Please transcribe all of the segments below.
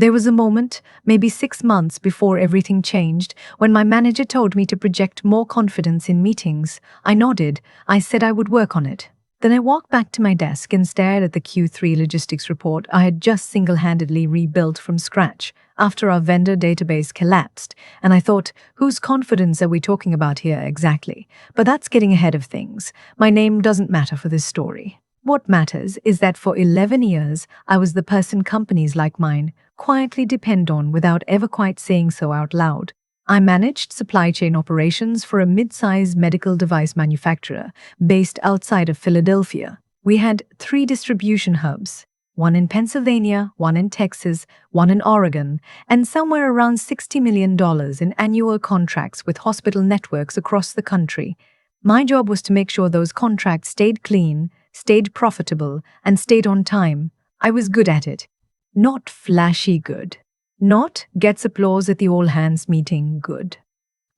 There was a moment, maybe 6 months before everything changed, when my manager told me to project more confidence in meetings. I nodded. I said I would work on it. Then I walked back to my desk and stared at the Q3 logistics report I had just single-handedly rebuilt from scratch after our vendor database collapsed, and I thought, whose confidence are we talking about here exactly? But that's getting ahead of things. My name doesn't matter for this story. What matters is that for 11 years, I was the person companies like mine quietly depend on without ever quite saying so out loud. I managed supply chain operations for a mid-sized medical device manufacturer based outside of Philadelphia. We had 3 distribution hubs, one in Pennsylvania, one in Texas, one in Oregon, and somewhere around $60 million in annual contracts with hospital networks across the country. My job was to make sure those contracts stayed clean, stayed profitable, and stayed on time. I was good at it. Not flashy good. Not gets applause at the all-hands meeting good.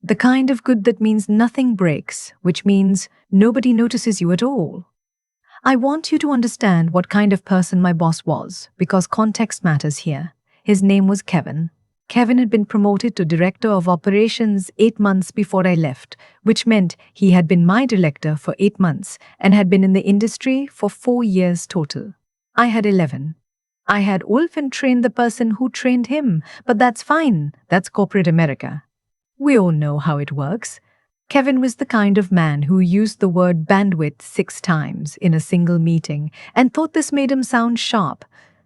The kind of good that means nothing breaks, which means nobody notices you at all. I want you to understand what kind of person my boss was, because context matters here. His name was Kevin. Kevin had been promoted to Director of Operations 8 months before I left, which meant he had been my director for 8 months and had been in the industry for 4 years total. I had 11. I had Wolfen trained the person who trained him, but that's fine. That's corporate America. We all know how it works. Kevin was the kind of man who used the word bandwidth 6 times in a single meeting and thought this made him sound sharp.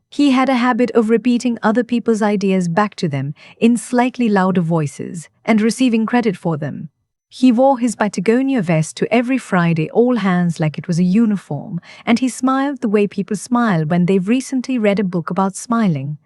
He had a habit of repeating other people's ideas back to them in slightly louder voices and receiving credit for them. He wore his Patagonia vest to every Friday all hands like it was a uniform, and he smiled the way people smile when they've recently read a book about smiling.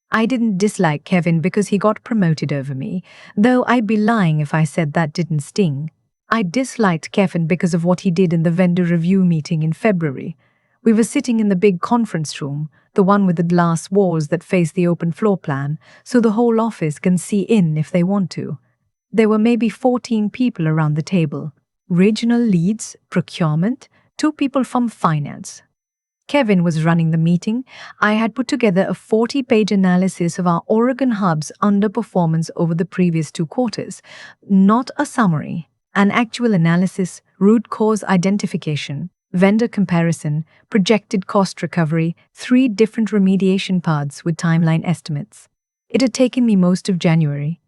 I didn't dislike Kevin because he got promoted over me, though I'd be lying if I said that didn't sting. I disliked Kevin because of what he did in the vendor review meeting in February. We were sitting in the big conference room, the one with the glass walls that face the open floor plan, so the whole office can see in if they want to. There were maybe 14 people around the table. Regional leads, procurement, 2 people from finance. Kevin was running the meeting. I had put together a 40-page analysis of our Oregon hub's underperformance over the previous 2 quarters. Not a summary, an actual analysis, root cause identification, vendor comparison, projected cost recovery, 3 different remediation paths with timeline estimates. It had taken me most of January.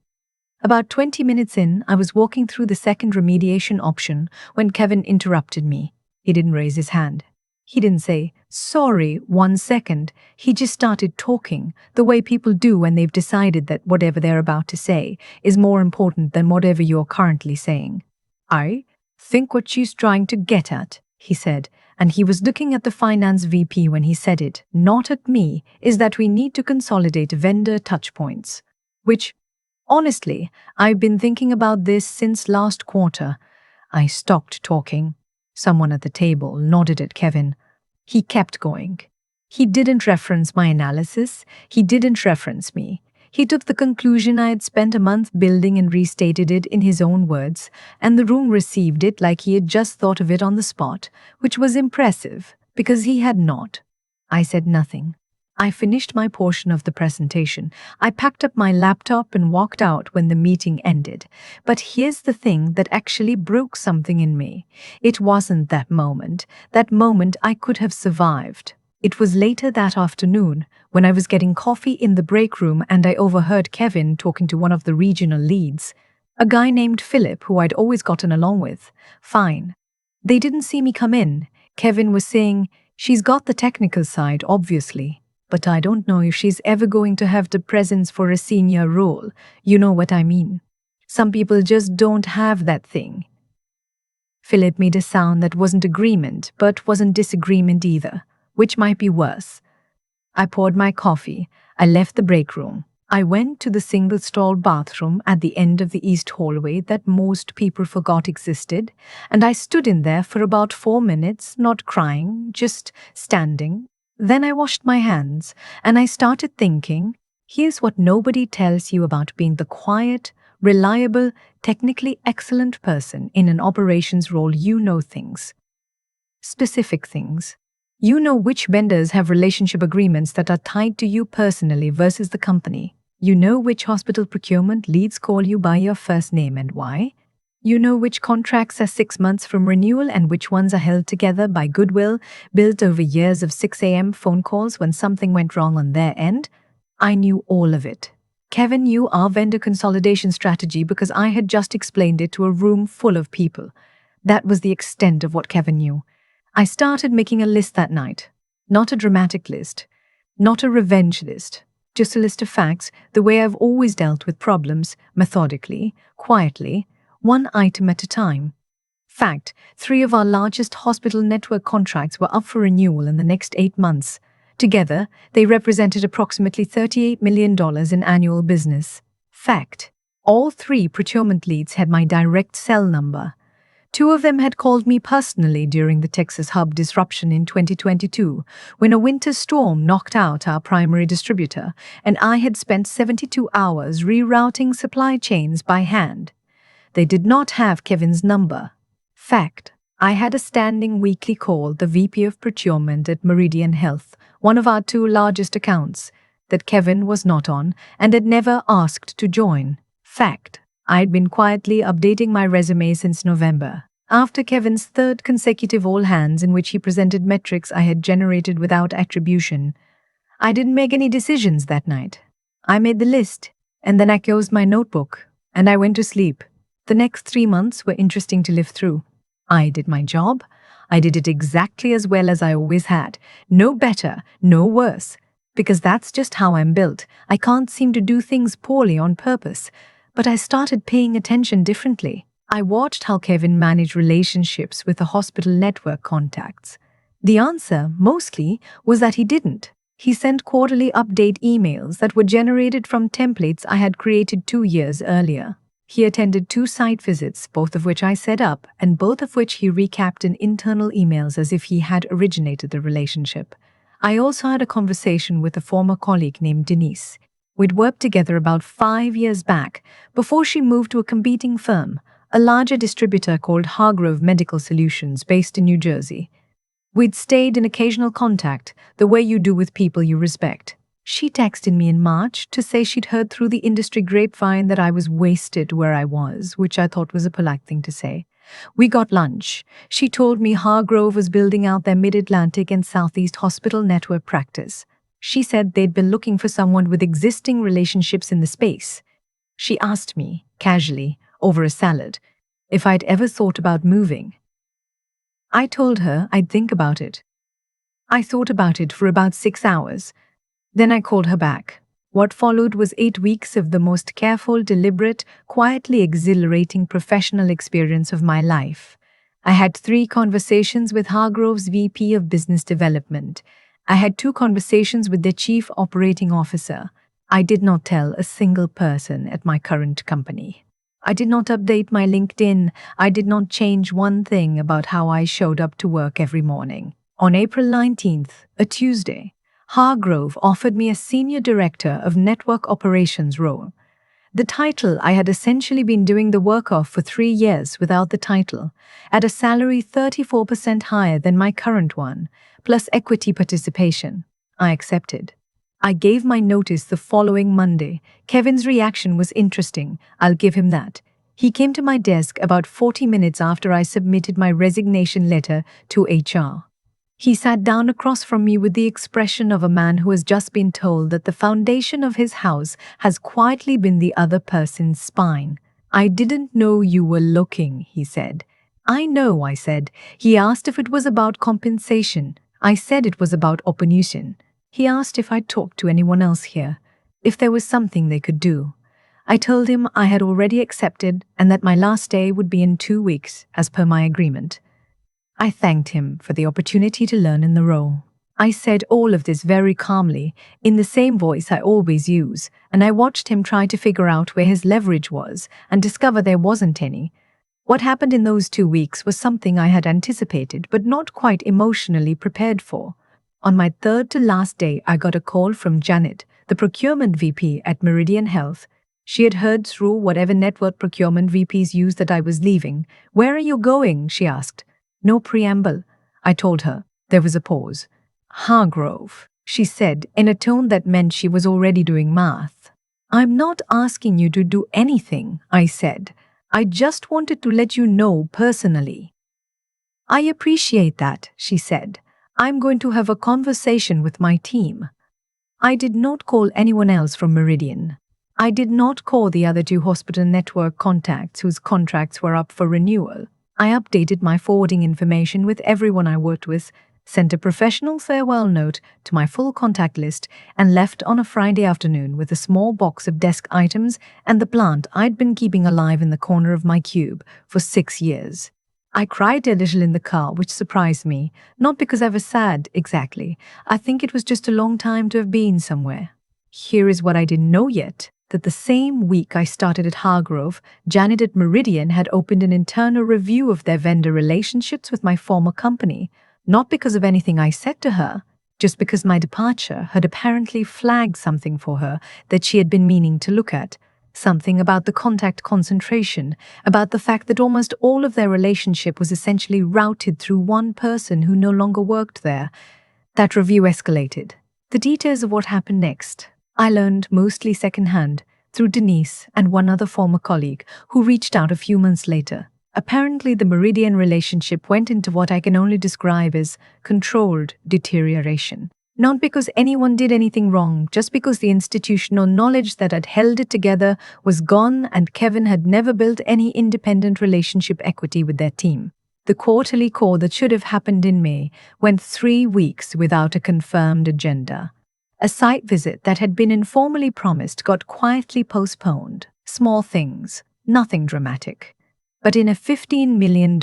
About 20 minutes in, I was walking through the second remediation option when Kevin interrupted me. He didn't raise his hand. He didn't say, "Sorry, 1 second." He just started talking, the way people do when they've decided that whatever they're about to say is more important than whatever you're currently saying. "I think what she's trying to get at," he said, and he was looking at the finance VP when he said it, not at me, is that we need to consolidate vendor touchpoints. Which, honestly, I've been thinking about this since last quarter. I stopped talking. Someone at the table nodded at Kevin. He kept going. He didn't reference my analysis. He didn't reference me. He took the conclusion I had spent a month building and restated it in his own words, and the room received it like he had just thought of it on the spot, which was impressive, because he had not. I said nothing. I finished my portion of the presentation. I packed up my laptop and walked out when the meeting ended. But here's the thing that actually broke something in me. It wasn't that moment. That moment I could have survived. It was later that afternoon, when I was getting coffee in the break room and I overheard Kevin talking to one of the regional leads, a guy named Philip who I'd always gotten along with. Fine. They didn't see me come in. Kevin was saying, "She's got the technical side, obviously. But I don't know if she's ever going to have the presence for a senior role. You know what I mean. Some people just don't have that thing." Philip made a sound that wasn't agreement, but wasn't disagreement either, which might be worse. I poured my coffee. I left the break room. I went to the single-stall bathroom at the end of the east hallway that most people forgot existed, and I stood in there for about 4 minutes, not crying, just standing. Then I washed my hands, and I started thinking, here's what nobody tells you about being the quiet, reliable, technically excellent person in an operations role. You know things. Specific things. You know which vendors have relationship agreements that are tied to you personally versus the company. You know which hospital procurement leads call you by your first name and why. You know which contracts are 6 months from renewal and which ones are held together by goodwill built over years of 6 a.m. phone calls when something went wrong on their end. I knew all of it. Kevin knew our vendor consolidation strategy because I had just explained it to a room full of people. That was the extent of what Kevin knew. I started making a list that night. Not a dramatic list. Not a revenge list. Just a list of facts, the way I've always dealt with problems, methodically, quietly, one item at a time. Fact, 3 of our largest hospital network contracts were up for renewal in the next 8 months. Together, they represented approximately $38 million in annual business. Fact, all 3 procurement leads had my direct cell number. 2 of them had called me personally during the Texas hub disruption in 2022, when a winter storm knocked out our primary distributor, and I had spent 72 hours rerouting supply chains by hand. They did not have Kevin's number. Fact, I had a standing weekly call the VP of Procurement at Meridian Health, one of our 2 largest accounts, that Kevin was not on and had never asked to join. Fact, I'd been quietly updating my resume since November. After Kevin's 3rd consecutive all-hands in which he presented metrics I had generated without attribution, I didn't make any decisions that night. I made the list, and then I closed my notebook, and I went to sleep. The next 3 months were interesting to live through. I did my job. I did it exactly as well as I always had. No better, no worse. Because that's just how I'm built. I can't seem to do things poorly on purpose. But I started paying attention differently. I watched how Kevin managed relationships with the hospital network contacts. The answer, mostly, was that he didn't. He sent quarterly update emails that were generated from templates I had created 2 years earlier. He attended 2 site visits, both of which I set up, and both of which he recapped in internal emails as if he had originated the relationship. I also had a conversation with a former colleague named Denise. We'd worked together about 5 years back, before she moved to a competing firm, a larger distributor called Hargrove Medical Solutions based in New Jersey. We'd stayed in occasional contact, the way you do with people you respect. She texted me in March to say she'd heard through the industry grapevine that I was wasted where I was, which I thought was a polite thing to say. We got lunch. She told me Hargrove was building out their Mid-Atlantic and Southeast hospital network practice. She said they'd been looking for someone with existing relationships in the space. She asked me, casually, over a salad, if I'd ever thought about moving. I told her I'd think about it. I thought about it for about 6 hours. Then I called her back. What followed was 8 weeks of the most careful, deliberate, quietly exhilarating professional experience of my life. I had 3 conversations with Hargrove's VP of Business Development. I had 2 conversations with their Chief Operating Officer. I did not tell a single person at my current company. I did not update my LinkedIn. I did not change one thing about how I showed up to work every morning. On April 19th, a Tuesday, Hargrove offered me a Senior Director of Network Operations role. The title I had essentially been doing the work of for 3 years without the title, at a salary 34% higher than my current one, plus equity participation. I accepted. I gave my notice the following Monday. Kevin's reaction was interesting, I'll give him that. He came to my desk about 40 minutes after I submitted my resignation letter to HR. He sat down across from me with the expression of a man who has just been told that the foundation of his house has quietly been the other person's spine. I didn't know you were looking, he said. I know, I said. He asked if it was about compensation. I said it was about opportunity. He asked if I'd talked to anyone else here, if there was something they could do. I told him I had already accepted and that my last day would be in 2 weeks, as per my agreement. I thanked him for the opportunity to learn in the role. I said all of this very calmly, in the same voice I always use, and I watched him try to figure out where his leverage was and discover there wasn't any. What happened in those 2 weeks was something I had anticipated but not quite emotionally prepared for. On my 3rd to last day, I got a call from Janet, the procurement VP at Meridian Health. She had heard through whatever network procurement VPs used that I was leaving. Where are you going? She asked. No preamble, I told her. There was a pause. Hargrove, she said in a tone that meant she was already doing math. I'm not asking you to do anything, I said. I just wanted to let you know personally. I appreciate that, she said. I'm going to have a conversation with my team. I did not call anyone else from Meridian. I did not call the other two hospital network contacts whose contracts were up for renewal. I updated my forwarding information with everyone I worked with, sent a professional farewell note to my full contact list, and left on a Friday afternoon with a small box of desk items and the plant I'd been keeping alive in the corner of my cube for 6 years. I cried a little in the car, which surprised me, not because I was sad exactly. I think it was just a long time to have been somewhere. Here is what I didn't know yet, that the same week I started at Hargrove, Janet at Meridian had opened an internal review of their vendor relationships with my former company, not because of anything I said to her, just because my departure had apparently flagged something for her that she had been meaning to look at. Something about the contact concentration, about the fact that almost all of their relationship was essentially routed through one person who no longer worked there. That review escalated. The details of what happened next I learned mostly secondhand through Denise and one other former colleague who reached out a few months later. Apparently, the Meridian relationship went into what I can only describe as controlled deterioration. Not because anyone did anything wrong, just because the institutional knowledge that had held it together was gone and Kevin had never built any independent relationship equity with their team. The quarterly call that should have happened in May went 3 weeks without a confirmed agenda. A site visit that had been informally promised got quietly postponed. Small things, nothing dramatic. But in a $15 million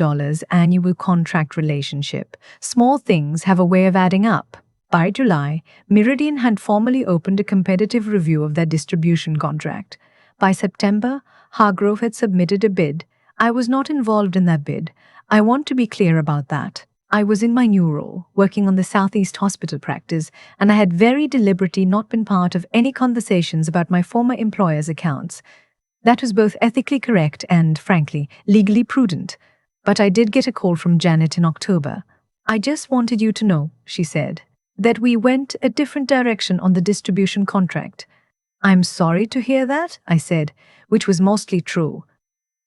annual contract relationship, small things have a way of adding up. By July, Meridian had formally opened a competitive review of their distribution contract. By September, Hargrove had submitted a bid. I was not involved in that bid. I want to be clear about that. I was in my new role, working on the Southeast Hospital practice, and I had very deliberately not been part of any conversations about my former employer's accounts. That was both ethically correct and, frankly, legally prudent. But I did get a call from Janet in October. I just wanted you to know, she said, that we went a different direction on the distribution contract. I'm sorry to hear that, I said, which was mostly true.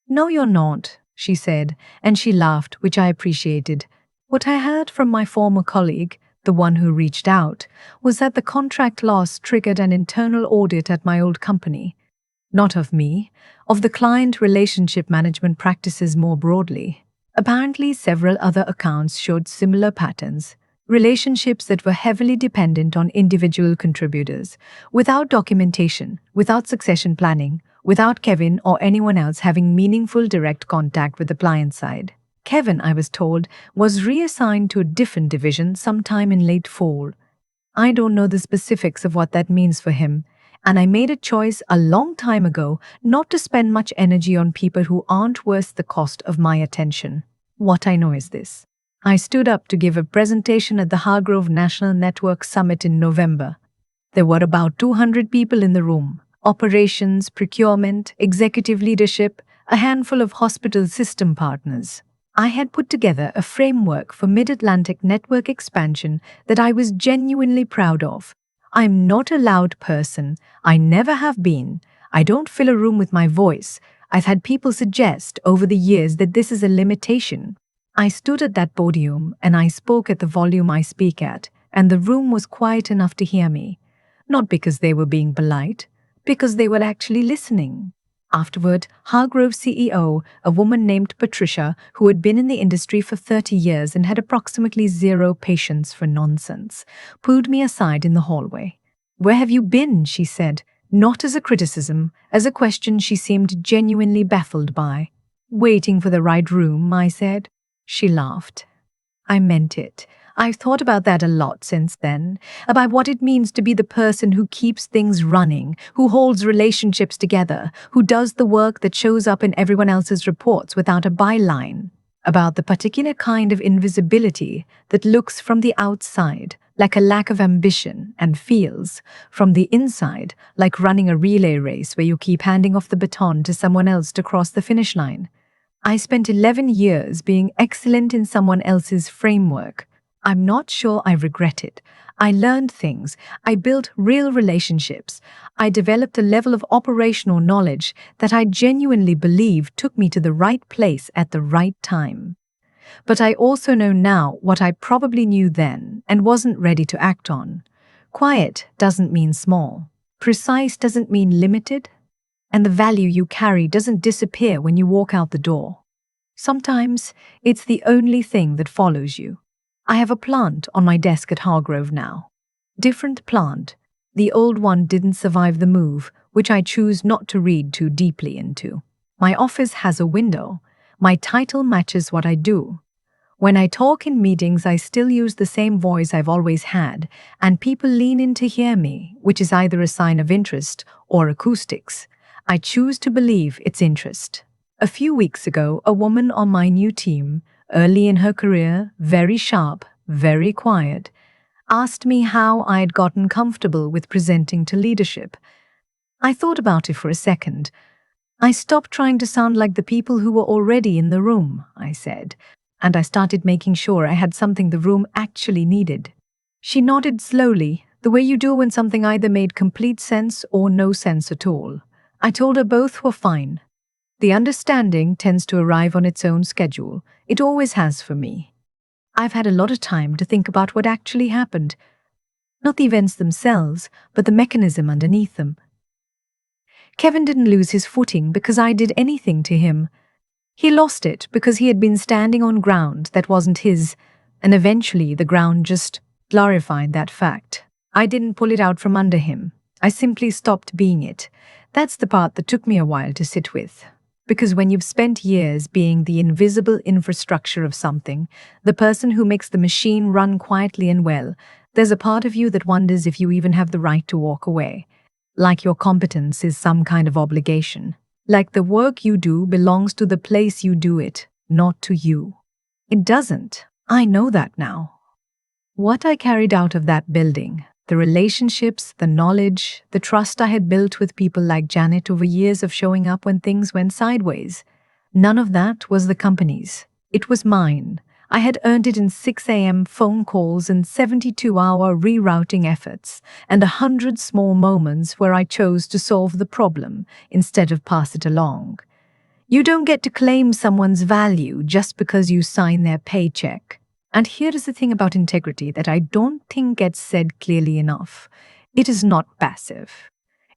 No, you're not, she said, and she laughed, which I appreciated. What I heard from my former colleague, the one who reached out, was that the contract loss triggered an internal audit at my old company. Not of me, of the client relationship management practices more broadly. Apparently, several other accounts showed similar patterns. Relationships that were heavily dependent on individual contributors, without documentation, without succession planning, without Kevin or anyone else having meaningful direct contact with the client side. Kevin, I was told, was reassigned to a different division sometime in late fall. I don't know the specifics of what that means for him, and I made a choice a long time ago not to spend much energy on people who aren't worth the cost of my attention. What I know is this. I stood up to give a presentation at the Hargrove National Network Summit in November. There were about 200 people in the room. Operations, procurement, executive leadership, a handful of hospital system partners. I had put together a framework for Mid-Atlantic network expansion that I was genuinely proud of. I'm not a loud person. I never have been. I don't fill a room with my voice. I've had people suggest over the years that this is a limitation. I stood at that podium and I spoke at the volume I speak at, and the room was quiet enough to hear me. Not because they were being polite, because they were actually listening. Afterward, Hargrove's CEO, a woman named Patricia, who had been in the industry for 30 years and had approximately zero patience for nonsense, pulled me aside in the hallway. "Where have you been?" she said, not as a criticism, as a question she seemed genuinely baffled by. "Waiting for the right room," I said. She laughed. I meant it. I've thought about that a lot since then, about what it means to be the person who keeps things running, who holds relationships together, who does the work that shows up in everyone else's reports without a byline, about the particular kind of invisibility that looks from the outside like a lack of ambition and feels, from the inside, like running a relay race where you keep handing off the baton to someone else to cross the finish line. I spent 11 years being excellent in someone else's framework. I'm not sure I regret it. I learned things. I built real relationships. I developed a level of operational knowledge that I genuinely believe took me to the right place at the right time. But I also know now what I probably knew then and wasn't ready to act on. Quiet doesn't mean small. Precise doesn't mean limited. And the value you carry doesn't disappear when you walk out the door. Sometimes it's the only thing that follows you. I have a plant on my desk at Hargrove now. Different plant. The old one didn't survive the move, which I choose not to read too deeply into. My office has a window. My title matches what I do. When I talk in meetings, I still use the same voice I've always had, and people lean in to hear me, which is either a sign of interest or acoustics. I choose to believe it's interest. A few weeks ago, a woman on my new team, early in her career, very sharp, very quiet, asked me how I'd gotten comfortable with presenting to leadership. I thought about it for a second. I stopped trying to sound like the people who were already in the room, I said, and I started making sure I had something the room actually needed. She nodded slowly, the way you do when something either made complete sense or no sense at all. I told her both were fine. The understanding tends to arrive on its own schedule. It always has for me. I've had a lot of time to think about what actually happened. Not the events themselves, but the mechanism underneath them. Kevin didn't lose his footing because I did anything to him. He lost it because he had been standing on ground that wasn't his, and eventually the ground just glorified that fact. I didn't pull it out from under him. I simply stopped being it. That's the part that took me a while to sit with. Because when you've spent years being the invisible infrastructure of something, the person who makes the machine run quietly and well, there's a part of you that wonders if you even have the right to walk away. Like your competence is some kind of obligation. Like the work you do belongs to the place you do it, not to you. It doesn't. I know that now. What I carried out of that building, the relationships, the knowledge, the trust I had built with people like Janet over years of showing up when things went sideways, none of that was the company's. It was mine. I had earned it in 6 a.m. phone calls and 72-hour rerouting efforts, and 100 small moments where I chose to solve the problem instead of pass it along. You don't get to claim someone's value just because you sign their paycheck. And here is the thing about integrity that I don't think gets said clearly enough. It is not passive.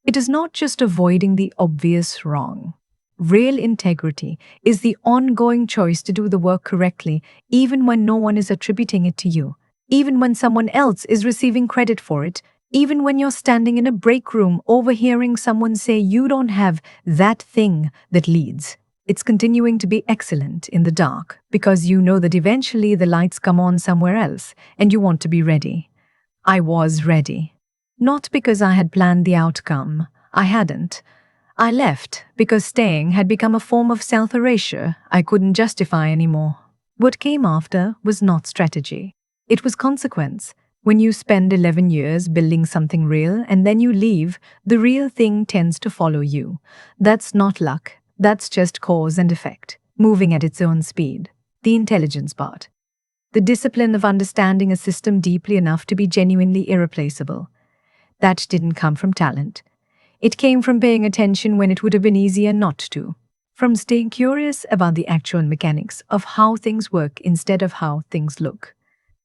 It is not just avoiding the obvious wrong. Real integrity is the ongoing choice to do the work correctly, even when no one is attributing it to you, even when someone else is receiving credit for it, even when you're standing in a break room overhearing someone say you don't have that thing that leads. It's continuing to be excellent in the dark because you know that eventually the lights come on somewhere else and you want to be ready. I was ready. Not because I had planned the outcome. I hadn't. I left because staying had become a form of self-erasure I couldn't justify anymore. What came after was not strategy. It was consequence. When you spend 11 years building something real and then you leave, the real thing tends to follow you. That's not luck. That's just cause and effect, moving at its own speed. The intelligence part. The discipline of understanding a system deeply enough to be genuinely irreplaceable. That didn't come from talent. It came from paying attention when it would have been easier not to. From staying curious about the actual mechanics of how things work instead of how things look.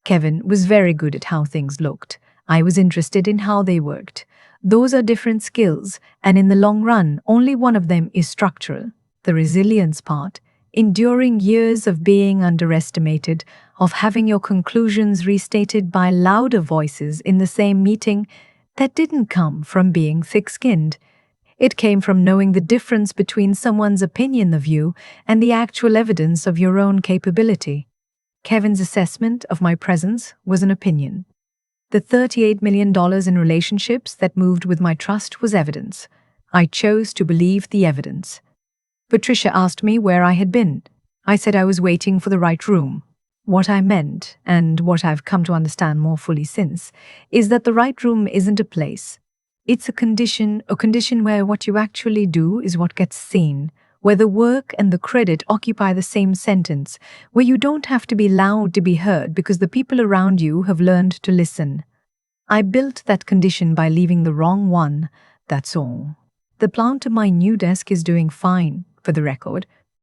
Kevin was very good at how things looked. I was interested in how they worked. Those are different skills, and in the long run, only one of them is structural. The resilience part, enduring years of being underestimated, of having your conclusions restated by louder voices in the same meeting, that didn't come from being thick-skinned. It came from knowing the difference between someone's opinion of you and the actual evidence of your own capability. Kevin's assessment of my presence was an opinion. The $38 million in relationships that moved with my trust was evidence. I chose to believe the evidence. Patricia asked me where I had been. I said I was waiting for the right room. What I meant, and what I've come to understand more fully since, is that the right room isn't a place. It's a condition where what you actually do is what gets seen, where the work and the credit occupy the same sentence, where you don't have to be loud to be heard because the people around you have learned to listen. I built that condition by leaving the wrong one, that's all. The plant to my new desk is doing fine, for the record.